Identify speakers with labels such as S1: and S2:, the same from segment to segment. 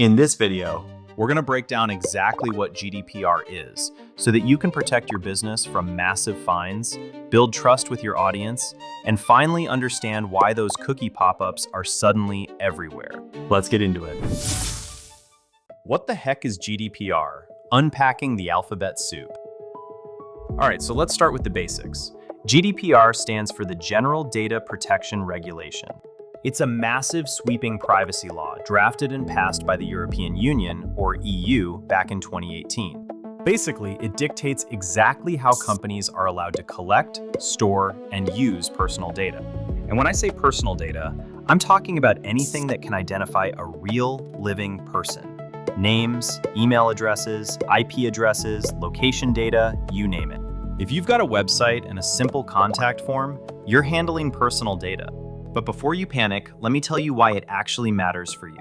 S1: In this video, we're going to break down exactly what GDPR is so that you can protect your business from massive fines, build trust with your audience, and finally understand why those cookie pop-ups are suddenly everywhere. Let's get into it. What the heck is GDPR? Unpacking the alphabet soup. All right, so let's start with the basics. GDPR stands for the General Data Protection Regulation. It's a massive sweeping privacy law drafted and passed by the European Union, or EU, back in 2018. Basically, it dictates exactly how companies are allowed to collect, store, and use personal data. And when I say personal data, I'm talking about anything that can identify a real, living person. Names, email addresses, IP addresses, location data, you name it. If you've got a website and a simple contact form, you're handling personal data. But before you panic, let me tell you why it actually matters for you.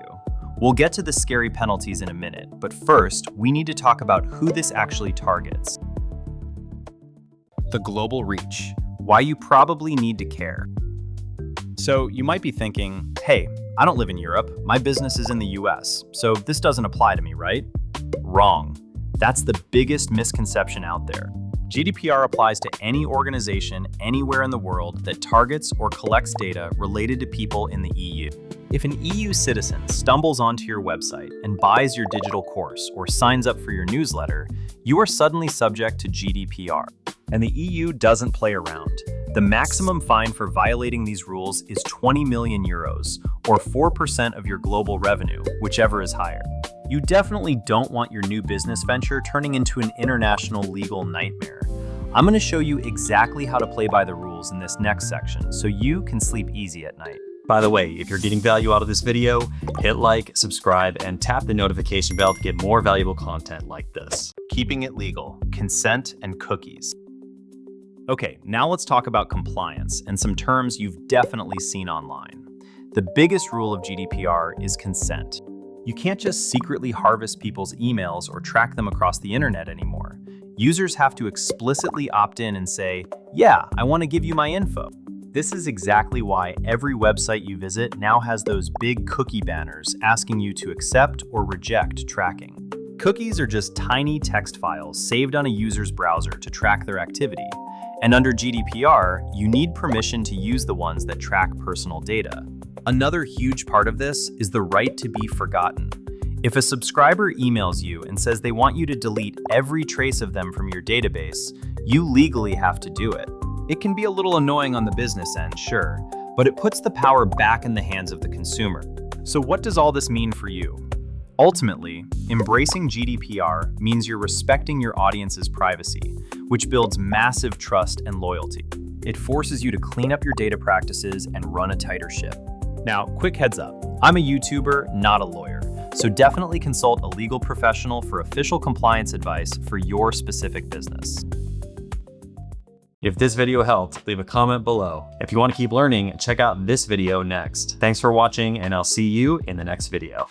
S1: We'll get to the scary penalties in a minute, but first, we need to talk about who this actually targets. The global reach, why you probably need to care. So you might be thinking, hey, I don't live in Europe, my business is in the US, so this doesn't apply to me, right? Wrong. That's the biggest misconception out there. GDPR applies to any organization anywhere in the world that targets or collects data related to people in the EU. If an EU citizen stumbles onto your website and buys your digital course or signs up for your newsletter, you are suddenly subject to GDPR. And the EU doesn't play around. The maximum fine for violating these rules is 20 million euros, or 4% of your global revenue, whichever is higher. You definitely don't want your new business venture turning into an international legal nightmare. I'm going to show you exactly how to play by the rules in this next section so you can sleep easy at night. By the way, if you're getting value out of this video, hit like, subscribe, and tap the notification bell to get more valuable content like this. Keeping it legal, consent, and cookies. Okay, now let's talk about compliance and some terms you've definitely seen online. The biggest rule of GDPR is consent. You can't just secretly harvest people's emails or track them across the internet anymore. Users have to explicitly opt in and say, yeah, I want to give you my info. This is exactly why every website you visit now has those big cookie banners asking you to accept or reject tracking. Cookies are just tiny text files saved on a user's browser to track their activity. And under GDPR, you need permission to use the ones that track personal data. Another huge part of this is the right to be forgotten. If a subscriber emails you and says they want you to delete every trace of them from your database, you legally have to do it. It can be a little annoying on the business end, sure, but it puts the power back in the hands of the consumer. So what does all this mean for you? Ultimately, embracing GDPR means you're respecting your audience's privacy, which builds massive trust and loyalty. It forces you to clean up your data practices and run a tighter ship. Now, quick heads up, I'm a YouTuber, not a lawyer, so definitely consult a legal professional for official compliance advice for your specific business. If this video helped, leave a comment below. If you want to keep learning, check out this video next. Thanks for watching, and I'll see you in the next video.